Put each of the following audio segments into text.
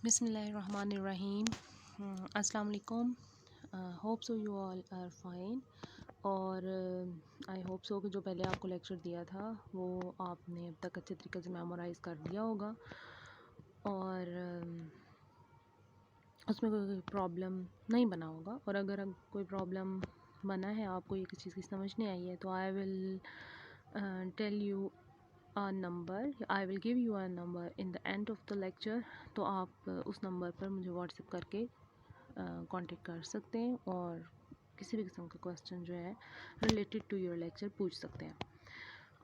बिस्मिल्लाहिर्रहमानिर्रहीम। अस्सलाम वालेकुम। Hope so you all are fine. और आई होप सो कि जो पहले आपको लेक्चर दिया था वो आपने अब तक अच्छे तरीके से मेमोराइज़ कर लिया होगा और उसमें कोई प्रॉब्लम नहीं बना होगा। और अगर कोई प्रॉब्लम बना है, आपको ये किसी चीज़ की समझ नहीं आई है, तो I will tell you a number, I will give you a number in the end of the lecture। तो आप उस नंबर पर मुझे व्हाट्सएप करके कांटेक्ट कर सकते हैं और किसी भी किस्म का क्वेश्चन जो है रिलेटेड टू योर लेक्चर पूछ सकते हैं।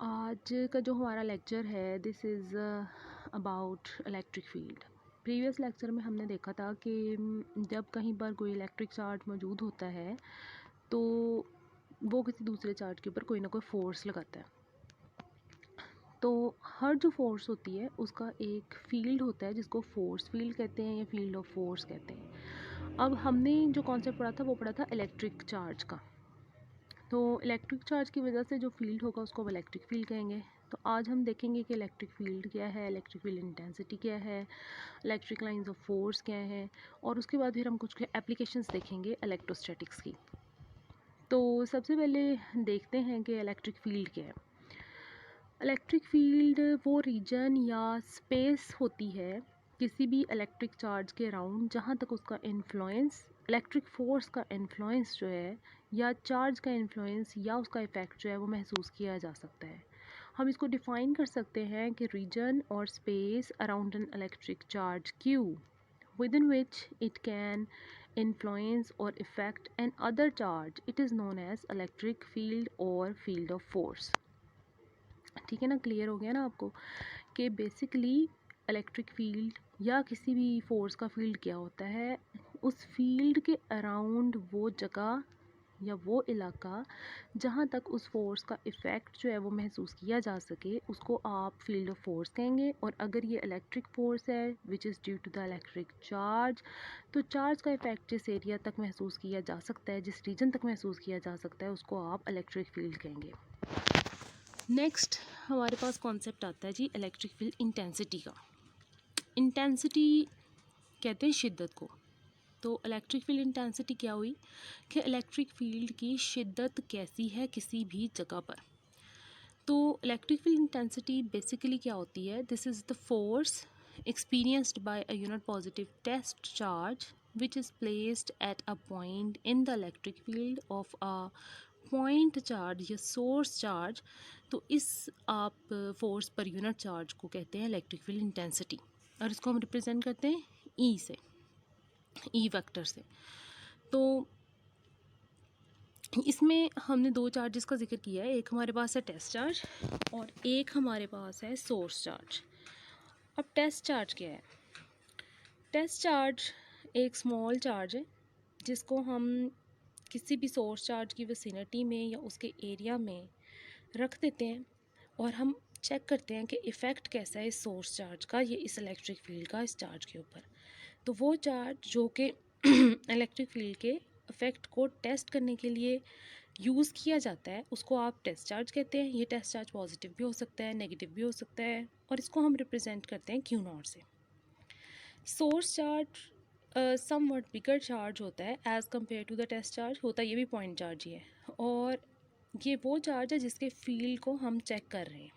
आज का जो हमारा लेक्चर है this is about electric field. Previous lecture में हमने देखा था कि जब कहीं पर कोई इलेक्ट्रिक चार्ज मौजूद होता है तो वो किसी दूसरे चार्ज के ऊपर कोई ना कोई फोर्स लगाता है। तो हर जो फोर्स होती है उसका एक फील्ड होता है जिसको फोर्स फील्ड कहते हैं या फील्ड ऑफ फोर्स कहते हैं। अब हमने जो कॉन्सेप्ट पढ़ा था वो पढ़ा था इलेक्ट्रिक चार्ज का। तो इलेक्ट्रिक चार्ज की वजह से जो फील्ड होगा उसको हम इलेक्ट्रिक फील्ड कहेंगे। तो आज हम देखेंगे कि इलेक्ट्रिक फील्ड क्या है, इलेक्ट्रिक फील्ड इंटेंसिटी क्या है, इलेक्ट्रिक लाइंस ऑफ फोर्स क्या है, और उसके बाद फिर हम कुछ एप्लीकेशंस देखेंगे इलेक्ट्रोस्टैटिक्स की। तो सबसे पहले देखते हैं कि इलेक्ट्रिक फील्ड क्या है। इलेक्ट्रिक फील्ड वो रीजन या स्पेस होती है किसी भी इलेक्ट्रिक चार्ज के अराउंड जहाँ तक उसका इन्फ्लुएंस, इलेक्ट्रिक फोर्स का इन्फ्लुएंस जो है या चार्ज का इन्फ्लुएंस या उसका इफ़ेक्ट जो है वो महसूस किया जा सकता है। हम इसको डिफ़ाइन कर सकते हैं कि रीजन और space around an electric charge Q within which it can influence or affect an other charge, it is known as electric field or field of force। ठीक है ना, क्लियर हो गया ना आपको कि बेसिकली इलेक्ट्रिक फील्ड या किसी भी फोर्स का फील्ड क्या होता है। उस फील्ड के अराउंड वो जगह या वो इलाका जहाँ तक उस फोर्स का इफ़ेक्ट जो है वो महसूस किया जा सके उसको आप फील्ड ऑफ फोर्स कहेंगे। और अगर ये इलेक्ट्रिक फोर्स है which is due to the electric charge, तो चार्ज का इफ़ेक्ट जिस एरिया तक महसूस किया जा सकता है, जिस रीजन तक महसूस किया जा सकता है, उसको आप इलेक्ट्रिक फील्ड कहेंगे। नेक्स्ट हमारे पास कॉन्सेप्ट आता है जी इलेक्ट्रिक फील्ड इंटेंसिटी का। इंटेंसिटी कहते हैं शिद्दत को। तो इलेक्ट्रिक फील्ड इंटेंसिटी क्या हुई कि इलेक्ट्रिक फील्ड की शिद्दत कैसी है किसी भी जगह पर। तो इलेक्ट्रिक फील्ड इंटेंसिटी बेसिकली क्या होती है, this is the force experienced by a unit positive test charge which is placed at a point in the electric field of a point charge या सोर्स चार्ज। तो इस आप force per unit charge को कहते हैं electric field intensity, और इसको हम रिप्रेजेंट करते हैं ई से, ई वेक्टर से। तो इसमें हमने दो चार्जेस का जिक्र किया है, एक हमारे पास है टेस्ट चार्ज और एक हमारे पास है सोर्स चार्ज। अब टेस्ट चार्ज क्या है? टेस्ट चार्ज एक स्मॉल चार्ज है जिसको हम किसी भी सोर्स चार्ज की विसिनिटी में या उसके एरिया में रख देते हैं और हम चेक करते हैं कि इफ़ेक्ट कैसा है इस सोर्स चार्ज का, ये इस इलेक्ट्रिक फील्ड का इस चार्ज के ऊपर। तो वो चार्ज जो कि इलेक्ट्रिक फील्ड के इफ़ेक्ट को टेस्ट करने के लिए यूज़ किया जाता है उसको आप टेस्ट चार्ज कहते हैं। ये टेस्ट चार्ज पॉजिटिव भी हो सकता है, नेगेटिव भी हो सकता है, और इसको हम रिप्रेजेंट करते हैं क्यू नॉट से। Source charge somewhat bigger charge होता है as compare to the test charge, होता ये भी पॉइंट चार्ज ही है, और ये वो चार्ज है जिसके फील्ड को हम चेक कर रहे हैं।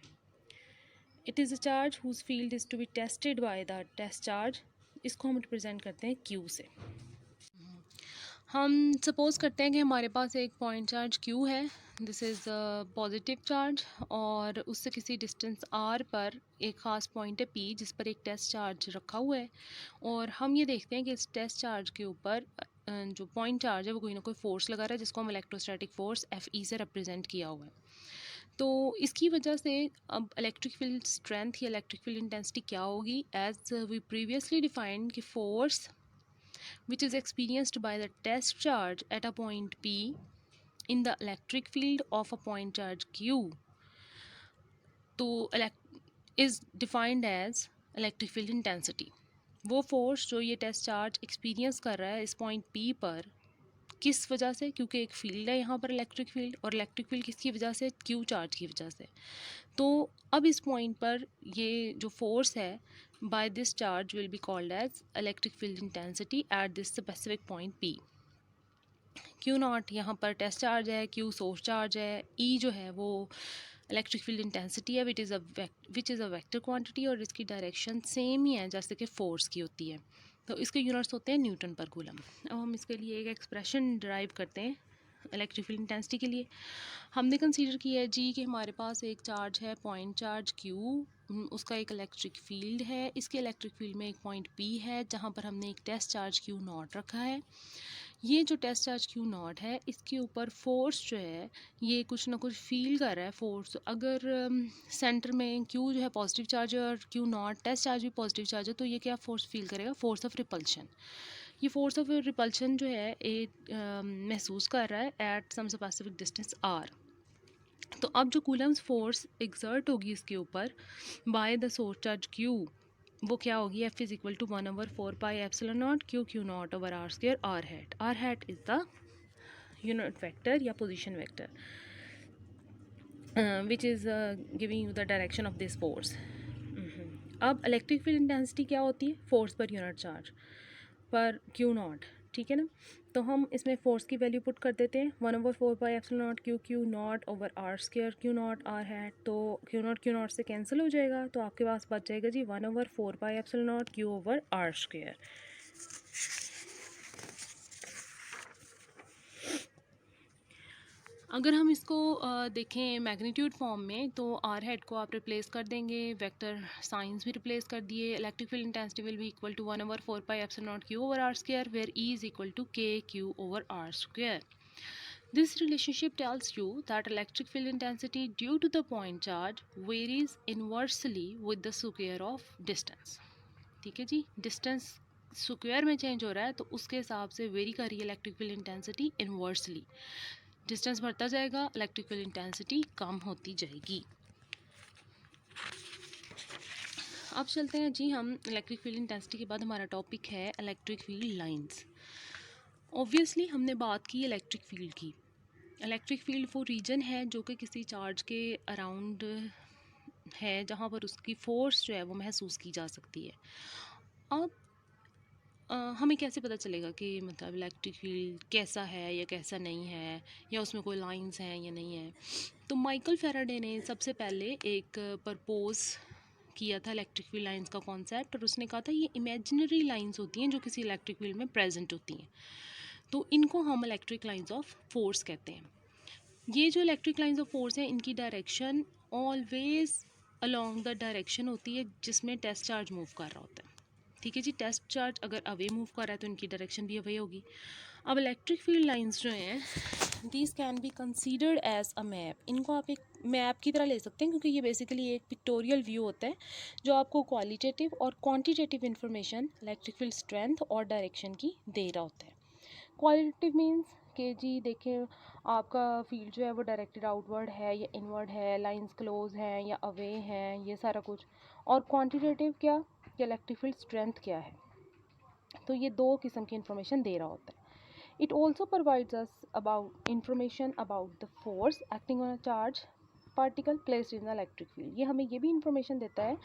It is a charge whose field is to be tested by the test charge, इसको हम रिप्रेजेंट करते हैं क्यू से। हम सपोज़ करते हैं कि हमारे पास एक पॉइंट चार्ज क्यू है, दिस इज़ पॉजिटिव चार्ज, और उससे किसी डिस्टेंस आर पर एक ख़ास पॉइंट है पी जिस पर एक टेस्ट चार्ज रखा हुआ है, और हम ये देखते हैं कि इस टेस्ट चार्ज के ऊपर जो पॉइंट चार्ज है वो कोई ना कोई फोर्स लगा रहा है जिसको हम इलेक्ट्रोस्टैटिक फोर्स FE से रिप्रेजेंट किया हुआ है। तो इसकी वजह से अब इलेक्ट्रिक फील्ड स्ट्रेंथ या इलेक्ट्रिक फील्ड इंटेंसिटी क्या होगी, एज वी प्रीवियसली डिफाइंड कि force which is experienced by the test charge at a point P in the electric field of a point charge Q तो is defined as electric field intensity। वो force जो ये test charge experience कर रहा है इस point P पर, किस वजह से? क्योंकि एक फील्ड है यहाँ पर इलेक्ट्रिक फील्ड, और इलेक्ट्रिक फील्ड किसकी वजह से? क्यू चार्ज की वजह से। तो अब इस पॉइंट पर ये जो फोर्स है by this charge will be called as electric field intensity at this specific point P. Q not यहाँ पर टेस्ट चार्ज है, Q सोर्स चार्ज है, E जो है वो इलेक्ट्रिक फील्ड इंटेंसिटी है which is a vector quantity और इसकी डायरेक्शन सेम ही है जैसे कि फोर्स की होती है। तो इसके यूनिट्स होते हैं न्यूटन पर कूलम। अब हम इसके लिए एक एक्सप्रेशन ड्राइव करते हैं इलेक्ट्रिक फील्ड इंटेंसिटी के लिए। हमने कंसीडर किया है जी कि हमारे पास एक चार्ज है पॉइंट चार्ज Q, उसका एक इलेक्ट्रिक फील्ड है, इसके इलेक्ट्रिक फील्ड में एक पॉइंट P है जहाँ पर हमने एक टेस्ट चार्ज Q नॉट रखा है। ये जो टेस्ट चार्ज Q नॉट है इसके ऊपर फोर्स जो है ये कुछ ना कुछ फील कर रहा है फोर्स। अगर सेंटर में Q जो है पॉजिटिव चार्ज है और Q नॉट टेस्ट चार्ज भी पॉजिटिव चार्ज है तो ये क्या फोर्स फील करेगा, फोर्स ऑफ रिपल्शन। ये फोर्स ऑफ रिपल्शन जो है महसूस कर रहा है at some specific distance r। तो अब जो कूलम्स फोर्स एग्जर्ट होगी इसके ऊपर by the source charge Q वो क्या होगी, F is equal to 1/4πε0 Q naught over r square r hat is the unit vector या position vector which is giving you the direction of this force. अब electric field intensity क्या होती है, force per unit charge per Q naught, ठीक है ना। तो हम इसमें फोर्स की वैल्यू पुट कर देते हैं 1/4πε0 Q naught over r square Q not r hat. तो Q नॉट से कैंसिल हो जाएगा तो आपके पास बच जाएगा जी 1/4πε0 Q ओवर r स्क्वायर। अगर हम इसको देखें मैग्नीट्यूड फॉर्म में तो आर हेड को आप रिप्लेस कर देंगे, वेक्टर साइंस भी रिप्लेस कर दिए। Electric field intensity will be equal to 1/4πε0 Q over r square where E is equal to KQ over r square. This relationship tells you that electric field intensity due to the point charge varies inversely with the square of distance. ठीक है जी, distance square में change हो रहा है तो उसके हिसाब से वेरी कर रही है electric field intensity inversely. Distance बढ़ता जाएगा, इलेक्ट्रिक फील्ड इंटेंसिटी कम होती जाएगी। अब चलते हैं जी हम इलेक्ट्रिक फील्ड इंटेंसिटी के बाद हमारा टॉपिक है इलेक्ट्रिक फील्ड लाइंस। ऑब्वियसली हमने बात की इलेक्ट्रिक फील्ड की। इलेक्ट्रिक फील्ड वो रीजन है जो कि किसी चार्ज के अराउंड है जहाँ पर उसकी फोर्स जो है वो महसूस की जा सकती है। अब हमें कैसे पता चलेगा कि मतलब इलेक्ट्रिक फील्ड कैसा है या कैसा नहीं है या उसमें कोई लाइंस हैं या नहीं है। तो माइकल फैराडे ने सबसे पहले एक प्रपोज किया था इलेक्ट्रिक फील्ड लाइंस का कॉन्सेप्ट और उसने कहा था ये इमेजिनरी लाइंस होती हैं जो किसी इलेक्ट्रिक फील्ड में प्रेजेंट होती हैं, तो इनको हम इलेक्ट्रिक लाइंस ऑफ फोर्स कहते हैं। ये जो इलेक्ट्रिक लाइंस ऑफ फोर्स हैं इनकी direction always along the direction होती है जिसमें टेस्ट चार्ज मूव कर रहा होता है। ठीक है जी, टेस्ट चार्ज अगर अवे मूव कर रहा है तो इनकी डायरेक्शन भी अवे होगी। अब इलेक्ट्रिक फील्ड लाइंस जो हैं these can be considered as a map. इनको आप एक मैप की तरह ले सकते हैं क्योंकि ये बेसिकली एक पिक्टोरियल व्यू होता है जो आपको क्वालिटेटिव और quantitative information electric field strength और डायरेक्शन की दे रहा होता है। क्वालिटेटिव मीन्स कि जी देखें आपका फील्ड जो है वो डायरेक्टेड आउटवर्ड है या इनवर्ड है, लाइंस क्लोज हैं या अवे हैं, ये सारा कुछ। और क्वांटिटेटिव क्या कि इलेक्ट्रिक फील्ड स्ट्रेंथ क्या है। तो ये दो किस्म की इंफॉर्मेशन दे रहा होता है। It also provides us about information about the force acting on a charge particle placed in the electric field. ये हमें ये भी इंफॉर्मेशन देता है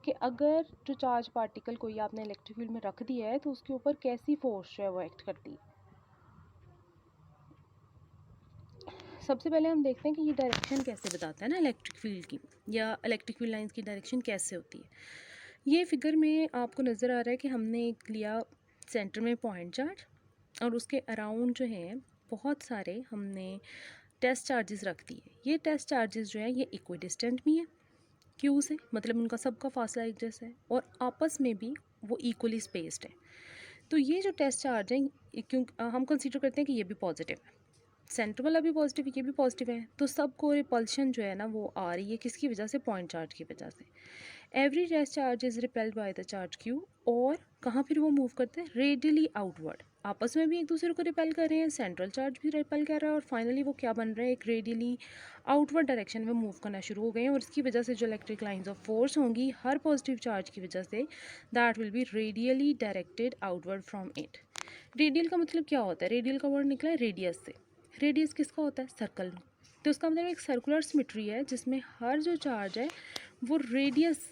कि अगर जो चार्ज पार्टिकल कोई आपने इलेक्ट्रिक फील्ड में रख दिया है तो उसके ऊपर कैसी फोर्स जो है वो एक्ट करती है। सबसे पहले हम देखते हैं कि ये डायरेक्शन कैसे बताता है ना इलेक्ट्रिक फील्ड की या इलेक्ट्रिक फील्ड लाइंस की डायरेक्शन कैसे होती है। ये फिगर में आपको नज़र आ रहा है कि हमने एक लिया सेंटर में पॉइंट चार्ज और उसके अराउंड जो है बहुत सारे हमने टेस्ट चार्जेस रख दिए। ये टेस्ट चार्जेस जो है ये इक्विडिस्टेंट भी है क्यू से, मतलब उनका सबका फासला एक जैसा है और आपस में भी वो इक्वली स्पेस्ड है। तो ये जो टेस्ट चार्ज है क्यों हम कंसीडर करते हैं कि ये भी पॉजिटिव है, सेंटर वाला भी पॉजिटिव ये भी पॉजिटिव है, तो सबको रिपल्शन जो है ना वो आ रही है किसकी वजह से, पॉइंट चार्ज की वजह से। Every test charge is repelled by the charge Q और कहाँ फिर वो मूव करते हैं रेडियली आउटवर्ड, आपस में भी एक दूसरे को रिपेल कर रहे हैं, सेंट्रल चार्ज भी रिपेल कर रहा है और फाइनली वो क्या बन रहा है एक रेडियली आउटवर्ड डायरेक्शन में मूव करना शुरू हो गए हैं। और इसकी वजह से जो इलेक्ट्रिक लाइंस ऑफ फोर्स होंगी हर पॉजिटिव चार्ज की वजह say that will be radially directed outward from it. Radial का मतलब क्या होता है, रेडियल का वर्ड निकला है रेडियस से। रेडियस किसका होता है, सर्कल। तो उसका मतलब एक सर्कुलर सिमेट्री है जिसमें हर जो चार्ज है वो रेडियस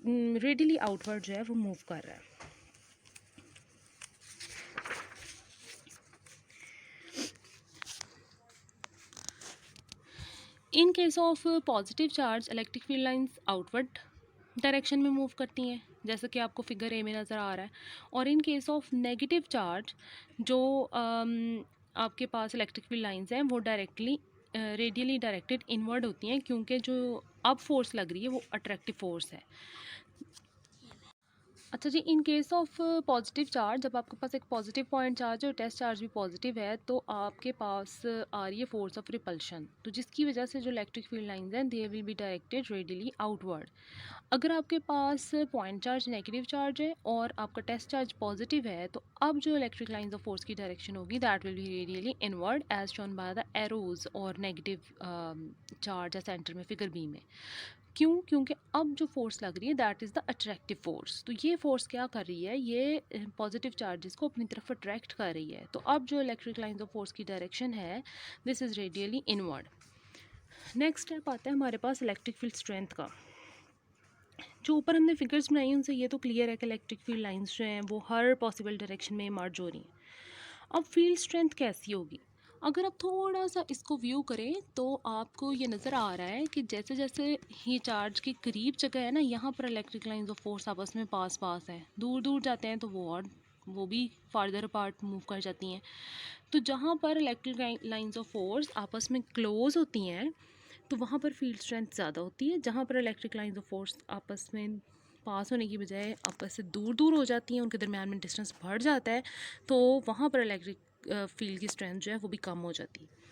रेडियली आउटवर्ड जो है वो मूव कर रहा है। इन case of positive charge electric field lines outward direction में मूव करती हैं, जैसा कि आपको फिगर ए में नज़र आ रहा है। और इन केस ऑफ नेगेटिव चार्ज जो आपके पास इलेक्ट्रिक फील्ड लाइंस हैं वो डायरेक्टली रेडियली डायरेक्टेड इनवर्ड होती हैं, क्योंकि जो अब फोर्स लग रही है वो अट्रैक्टिव फोर्स है। अच्छा जी, in case of positive charge, जब आपके पास एक पॉजिटिव पॉइंट चार्ज है और टेस्ट चार्ज भी पॉजिटिव है, तो आपके पास आ रही है फोर्स ऑफ रिपल्शन, तो जिसकी वजह से जो इलेक्ट्रिक फील्ड लाइंस हैं they will be directed radially outward. अगर आपके पास पॉइंट चार्ज नेगेटिव चार्ज है और आपका टेस्ट चार्ज पॉजिटिव है, तो अब जो इलेक्ट्रिक लाइंस ऑफ फोर्स की डायरेक्शन होगी that will be radially inward as shown by the arrows और नेगेटिव चार्ज है सेंटर में फिगर बी में। क्यों? क्योंकि अब जो फोर्स लग रही है that is the attractive force. तो ये फोर्स क्या कर रही है, ये पॉजिटिव चार्जेस को अपनी तरफ अट्रैक्ट कर रही है। तो अब जो इलेक्ट्रिक लाइंस ऑफ फोर्स की डायरेक्शन है this is radially inward. Next step आता है हमारे पास इलेक्ट्रिक फील्ड स्ट्रेंथ का। जो ऊपर हमने फिगर्स बनाई उनसे ये तो क्लियर है कि इलेक्ट्रिक फील्ड लाइंस जो हैं वो हर पॉसिबल डायरेक्शन में मर्ज हो रही हैं। अब फील्ड स्ट्रेंथ कैसी होगी? अगर आप थोड़ा सा इसको व्यू करें तो आपको ये नज़र आ रहा है कि जैसे जैसे ये चार्ज के करीब जगह है ना, यहाँ पर इलेक्ट्रिक लाइंस ऑफ फोर्स आपस में पास पास है। दूर दूर जाते हैं तो वो भी फार्दर अपार्ट मूव कर जाती हैं। तो जहाँ पर इलेक्ट्रिक लाइंस ऑफ फोर्स आपस में क्लोज होती हैं तो वहाँ पर फील्ड स्ट्रेंथ ज़्यादा होती है। जहाँ पर इलेक्ट्रिक लाइंस ऑफ फोर्स आपस में पास होने की बजाय आपस से दूर दूर हो जाती हैं, उनके दरमियान में डिस्टेंस बढ़ जाता है, तो वहाँ पर इलेक्ट्रिक फील्ड की स्ट्रेंथ जो है वो भी कम हो जाती है।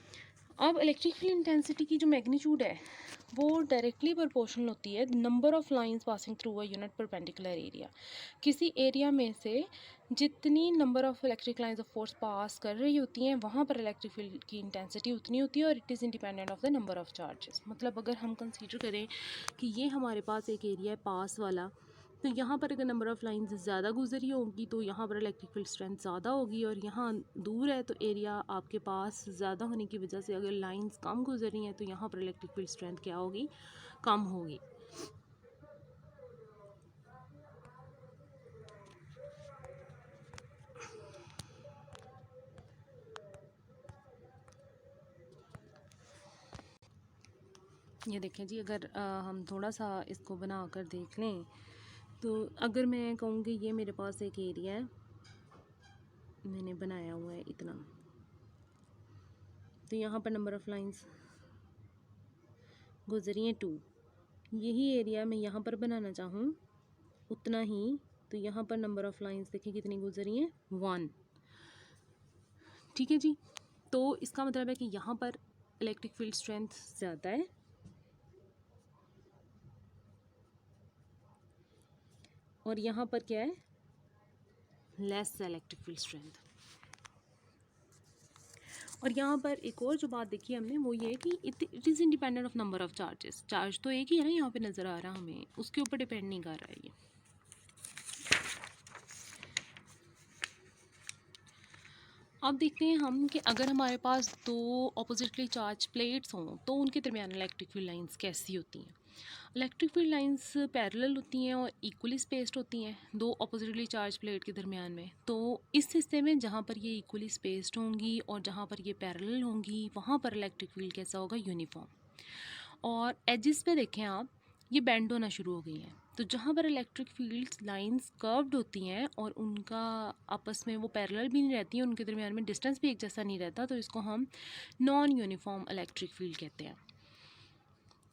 अब इलेक्ट्रिक फील्ड इंटेंसिटी की जो मैग्नीट्यूड है वो डायरेक्टली प्रोपोर्शनल होती है number of lines passing through a unit perpendicular area. किसी एरिया में से जितनी number of electric lines of force pass कर रही होती हैं वहाँ पर इलेक्ट्रिक फील्ड की इंटेंसिटी उतनी होती है, और it is independent of the number of charges. मतलब अगर हम कंसीडर करें कि ये हमारे पास एक एरिया है पास वाला, तो यहाँ पर अगर नंबर ऑफ़ लाइंस ज़्यादा गुजरी होगी तो यहाँ पर इलेक्ट्रिक फील्ड स्ट्रेंथ ज़्यादा होगी, और यहाँ दूर है तो एरिया आपके पास ज़्यादा होने की वजह से अगर लाइंस कम गुजरी हैं तो यहाँ पर इलेक्ट्रिक फील्ड स्ट्रेंथ क्या होगी, कम होगी। ये देखें जी, अगर हम थोड़ा सा इसको बना कर देख लें तो अगर मैं कहूँगी ये मेरे पास एक एरिया है, मैंने बनाया हुआ है इतना, तो यहाँ पर नंबर ऑफ़ लाइंस गुजरी हैं 2। यही एरिया मैं यहाँ पर बनाना चाहूँ उतना ही, तो यहाँ पर नंबर ऑफ़ लाइंस देखिए कितनी गुजरी हैं, 1। ठीक है जी, तो इसका मतलब है कि यहाँ पर इलेक्ट्रिक फील्ड स्ट्रेंथ ज़्यादा है और यहाँ पर क्या है, लेस इलेक्ट्रिक फील्ड स्ट्रेंथ। और यहाँ पर एक और जो बात देखी हमने वो ये है कि it is independent of number of charges. Charge तो एक ही है ना, यहाँ पे नज़र आ रहा हमें, उसके ऊपर डिपेंड नहीं कर रहा है ये। अब देखते हैं हम कि अगर हमारे पास दो ऑपोजिटली चार्ज प्लेट्स हों तो उनके दरमियान इलेक्ट्रिक फील्ड लाइंस कैसी होती हैं। इलेक्ट्रिक फील्ड लाइंस पैरेलल होती हैं और इक्वली स्पेस्ड होती हैं दो ऑपोजिटली चार्ज प्लेट के दरमियान में। तो इस हिस्से में जहाँ पर ये इक्वली स्पेस्ड होंगी और जहाँ पर ये पैरेलल होंगी वहाँ पर इलेक्ट्रिक फील्ड कैसा होगा, यूनिफॉर्म। और एजिस पे देखें आप, ये बेंड होना शुरू हो गई हैं। तो जहाँ पर इलेक्ट्रिक फील्ड लाइंस कर्व्ड होती हैं और उनका आपस में वो पैरेलल भी नहीं रहती हैं, उनके दरमियान में डिस्टेंस भी एक जैसा नहीं रहता, तो इसको हम नॉन यूनिफॉर्म इलेक्ट्रिक फील्ड कहते हैं।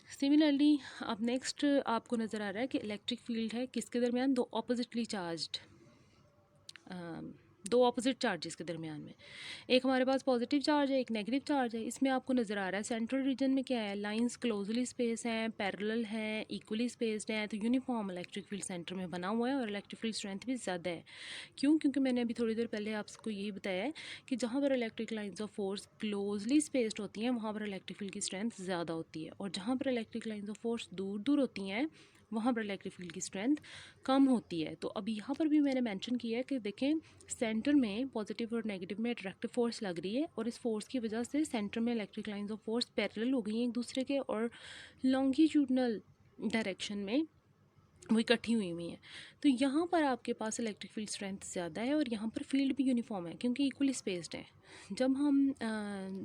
सिमिलरली अब नेक्स्ट आपको नज़र आ रहा है कि इलेक्ट्रिक फील्ड है किसके दरमियान, दो ऑपोजिटली चार्ज्ड दो ऑपोजिट चार्जेस के दरमियान में। एक हमारे पास पॉजिटिव चार्ज है, एक नेगेटिव चार्ज है। इसमें आपको नज़र आ रहा है सेंट्रल रीजन में क्या है, लाइंस क्लोजली स्पेस हैं, पैरेलल हैं, इक्वली स्पेस्ड हैं, तो यूनिफॉर्म इलेक्ट्रिक फील्ड सेंटर में बना हुआ है और इलेक्ट्रिक फील्ड स्ट्रेंथ भी ज़्यादा है। क्यों? क्योंकि मैंने अभी थोड़ी देर पहले आपको यही बताया है कि जहाँ पर electric lines of force closely spaced होती हैं वहाँ पर इलेक्ट्रिक फील्ड की स्ट्रेंथ ज़्यादा होती है, और जहाँ पर इलेक्ट्रिक लाइंस ऑफ फोर्स दूर दूर होती हैं वहाँ पर इलेक्ट्रिक फील्ड की स्ट्रेंथ कम होती है। तो अब यहाँ पर भी मैंने मेंशन किया है कि देखें सेंटर में पॉजिटिव और नेगेटिव में अट्रैक्टिव फोर्स लग रही है, और इस फोर्स की वजह से सेंटर में electric lines of force parallel हो गई हैं एक दूसरे के, और लॉन्गिट्यूडनल डायरेक्शन में वो इकट्ठी हुई हुई हैं। तो यहाँ पर आपके पास इलेक्ट्रिक फील्ड स्ट्रेंथ ज़्यादा है और यहाँ पर फील्ड भी यूनिफॉर्म है क्योंकि इक्वली स्पेस्ड है। जब हम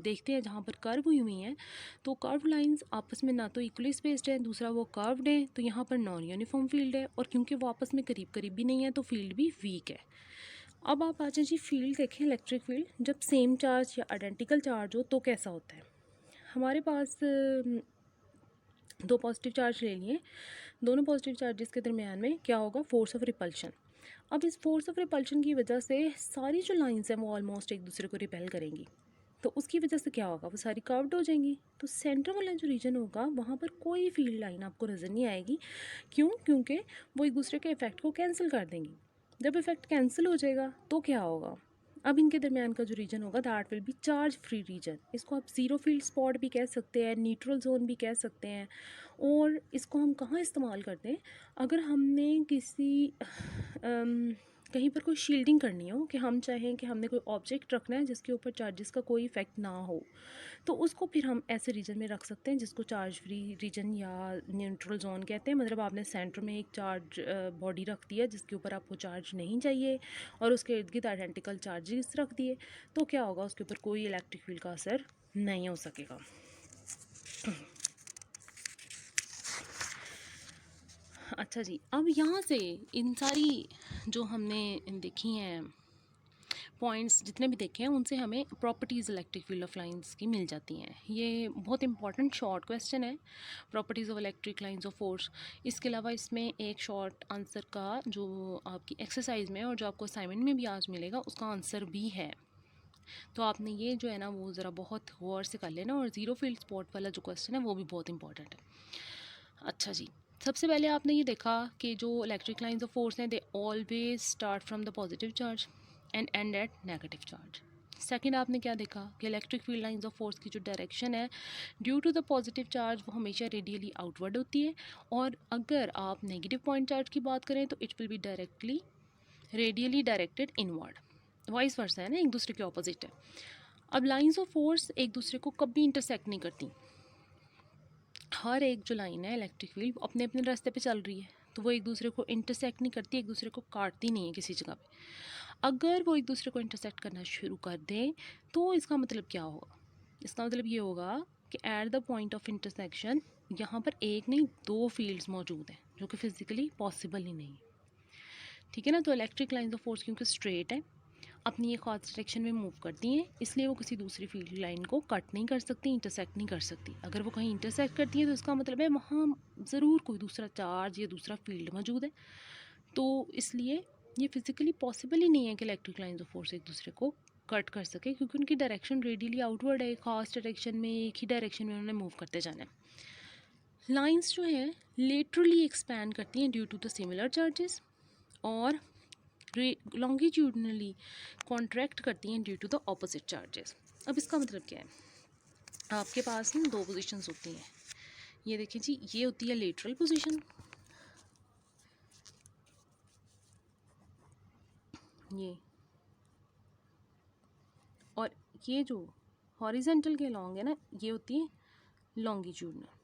देखते हैं जहाँ पर कर्व हुई हुई हैं तो कर्व लाइंस आपस में ना तो इक्वली स्पेस्ड है, दूसरा वो कर्व्ड है, तो यहाँ पर नॉन यूनिफॉर्म फील्ड है और क्योंकि वो आपस में करीब करीब भी नहीं है तो फील्ड भी वीक है। अब आप आ जाए जी फील्ड देखें, इलेक्ट्रिक फील्ड जब सेम चार्ज या आइडेंटिकल चार्ज हो तो कैसा होता है। हमारे पास दो पॉजिटिव चार्ज ले लिए, दोनों पॉजिटिव चार्जेस के दरमियान में क्या होगा, फोर्स ऑफ रिपल्शन। अब इस फोर्स ऑफ रिपल्शन की वजह से सारी जो लाइंस हैं वो ऑलमोस्ट एक दूसरे को रिपेल करेंगी, तो उसकी वजह से क्या होगा, वो सारी कर्व्ड हो जाएंगी। तो सेंटर वाला जो रीजन होगा वहाँ पर कोई फील्ड लाइन आपको नज़र नहीं आएगी। क्यों? क्योंकि वो एक दूसरे के इफेक्ट को कैंसिल कर देंगी। जब इफेक्ट कैंसिल हो जाएगा तो क्या होगा, अब इनके दरमियान का जो रीजन होगा that will be charge free region. इसको आप ज़ीरो फील्ड स्पॉट भी कह सकते हैं, न्यूट्रल जोन भी कह सकते हैं। और इसको हम कहाँ इस्तेमाल करते हैं, अगर हमने किसी कहीं पर कोई शील्डिंग करनी हो कि हम चाहें कि हमने कोई ऑब्जेक्ट रखना है जिसके ऊपर चार्जेस का कोई इफेक्ट ना हो, तो उसको फिर हम ऐसे रीजन में रख सकते हैं जिसको चार्ज फ्री रीजन या न्यूट्रल जोन कहते हैं। मतलब आपने सेंटर में एक चार्ज बॉडी रख दी है जिसके ऊपर आपको चार्ज नहीं चाहिए और उसके इर्द गिर्द आइडेंटिकल चार्जेस रख दिए, तो क्या होगा, उसके ऊपर कोई इलेक्ट्रिक फील्ड का असर नहीं हो सकेगा। अच्छा जी, अब यहाँ से इन सारी जो हमने देखी हैं पॉइंट्स जितने भी देखे हैं उनसे हमें properties electric field of lines की मिल जाती हैं। ये बहुत इंपॉर्टेंट शॉर्ट क्वेश्चन है, properties of electric lines of force. इसके अलावा इसमें एक शॉर्ट आंसर का जो आपकी एक्सरसाइज में और जो आपको असाइनमेंट में भी आज मिलेगा उसका आंसर भी है। तो आपने ये जो है ना वो ज़रा बहुत गौर से कर लेना, और ज़ीरो फील्ड स्पॉट वाला जो क्वेश्चन है वो भी बहुत इंपॉर्टेंट है। अच्छा जी, सबसे पहले आपने ये देखा कि जो इलेक्ट्रिक लाइंस ऑफ फोर्स हैं they always start from the positive charge and end at negative charge. Second आपने क्या देखा कि electric field lines of force की जो डायरेक्शन है due to the positive charge वो हमेशा रेडियली आउटवर्ड होती है, और अगर आप नेगेटिव पॉइंट चार्ज की बात करें तो it will be directly radially directed inward, vice versa है ना, एक दूसरे के ऑपोजिट है। अब लाइंस ऑफ फोर्स एक दूसरे को कभी इंटरसेक्ट नहीं करती। हर एक जो लाइन है इलेक्ट्रिक फील्ड अपने अपने रास्ते पे चल रही है, तो वो एक दूसरे को इंटरसेक्ट नहीं करती, एक दूसरे को काटती नहीं है किसी जगह पे। अगर वो एक दूसरे को इंटरसेक्ट करना शुरू कर दें तो इसका मतलब क्या होगा, इसका मतलब ये होगा कि at the point of intersection यहाँ पर एक नहीं दो फील्ड्स मौजूद हैं जो कि फिज़िकली पॉसिबल ही नहीं। ठीक है ना, तो इलेक्ट्रिक लाइंस ऑफ फोर्स क्योंकि स्ट्रेट है, अपनी एक खास डायरेक्शन में मूव करती हैं, इसलिए वो किसी दूसरी फील्ड लाइन को कट नहीं कर सकती, इंटरसेक्ट नहीं कर सकती। अगर वो कहीं इंटरसेक्ट करती हैं तो इसका मतलब है वहाँ ज़रूर कोई दूसरा चार्ज या दूसरा फील्ड मौजूद है। तो इसलिए ये फिज़िकली पॉसिबल ही नहीं है कि इलेक्ट्रिक लाइंस ऑफ फोर्स एक दूसरे को कट कर सके, क्योंकि उनकी डायरेक्शन रेडियली आउटवर्ड है, खास डायरेक्शन में, एक ही डायरेक्शन में उन्होंने मूव करते जाना है। लाइंस जो हैं लेटरली एक्सपैंड करती हैं due to the similar charges, और लॉन्गिट्यूडनली कॉन्ट्रैक्ट करती हैं due to the opposite charges. अब इसका मतलब क्या है, आपके पास ना दो पोजीशंस होती हैं, ये देखिए जी, ये होती है लेटरल पोजीशन, ये, और ये जो हॉरिजेंटल के लॉन्ग है ना ये होती है लॉन्गिट्यूडनल।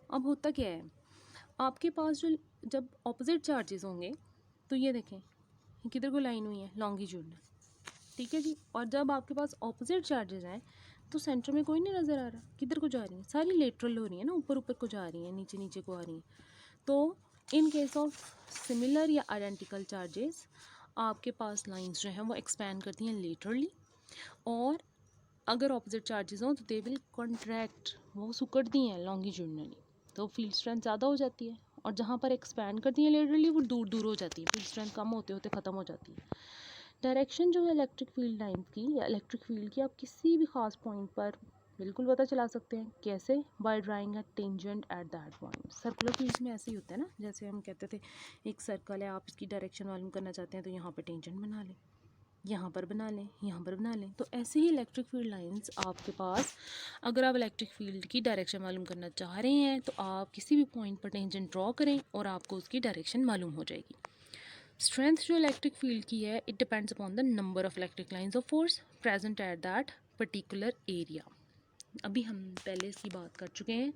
अब होता क्या है, आपके पास जो जब ऑपोजिट चार्जेस होंगे तो ये देखें किधर को लाइन हुई है, लॉन्गिट्यूडनल, ठीक है जी। और जब आपके पास ऑपोजिट चार्जेस हैं तो सेंटर में कोई नहीं नज़र आ रहा, किधर को जा रही हैं, सारी लेटरल हो रही है ना, ऊपर ऊपर को जा रही हैं, नीचे नीचे को आ रही हैं। तो इन केस ऑफ सिमिलर या आइडेंटिकल चार्जेस आपके पास लाइंस जो हैं वो एक्सपैंड करती हैं लेटरली, और अगर ऑपोजिट चार्जेस हों तो दे विल कॉन्ट्रैक्ट, वो सिकुड़ती हैं लॉन्गिट्यूडनली, तो फील्ड स्ट्रेंथ ज़्यादा हो जाती है। और जहाँ पर एक्सपैंड करती हैं लेटरली वो दूर दूर हो जाती है, फील्ड स्ट्रेंथ कम होते होते ख़त्म हो जाती है। डायरेक्शन जो है इलेक्ट्रिक फील्ड लाइंस की या इलेक्ट्रिक फील्ड की आप किसी भी ख़ास पॉइंट पर बिल्कुल पता चला सकते हैं, कैसे, by drawing a tangent at that point. Circular fields में ऐसे ही होता है ना, जैसे हम कहते थे एक सर्कल है, आप इसकी डायरेक्शन मालूम करना चाहते हैं तो यहाँ पर टेंजेंट बना लें, यहाँ पर बना लें, यहाँ पर बना लें। तो ऐसे ही इलेक्ट्रिक फील्ड लाइंस आपके पास, अगर आप इलेक्ट्रिक फील्ड की डायरेक्शन मालूम करना चाह रहे हैं तो आप किसी भी पॉइंट पर टेंजेंट ड्रॉ करें और आपको उसकी डायरेक्शन मालूम हो जाएगी। स्ट्रेंथ जो इलेक्ट्रिक फील्ड की है it depends upon the number of electric lines of force present at that particular area. अभी हम पहले इसकी बात कर चुके हैं,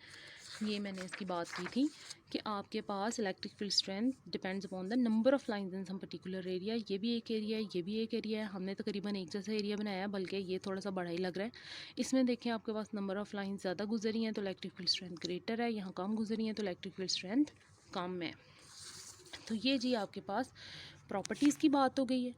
ये मैंने इसकी बात की थी कि आपके पास electric field strength depends upon the number of lines in some particular area. ये भी एक एरिया है, ये भी एक एरिया है, हमने तकरीबन एक जैसा एरिया बनाया है, बल्कि ये थोड़ा सा बड़ा ही लग रहा है। इसमें देखें आपके पास नंबर ऑफ लाइंस ज़्यादा गुजरी हैं तो इलेक्ट्रिक फील्ड स्ट्रेंथ ग्रेटर है, यहाँ कम गुजरी हैं तो इलेक्ट्रिक फील्ड स्ट्रेंथ कम है। तो ये जी आपके पास प्रॉपर्टीज़ की बात हो गई है।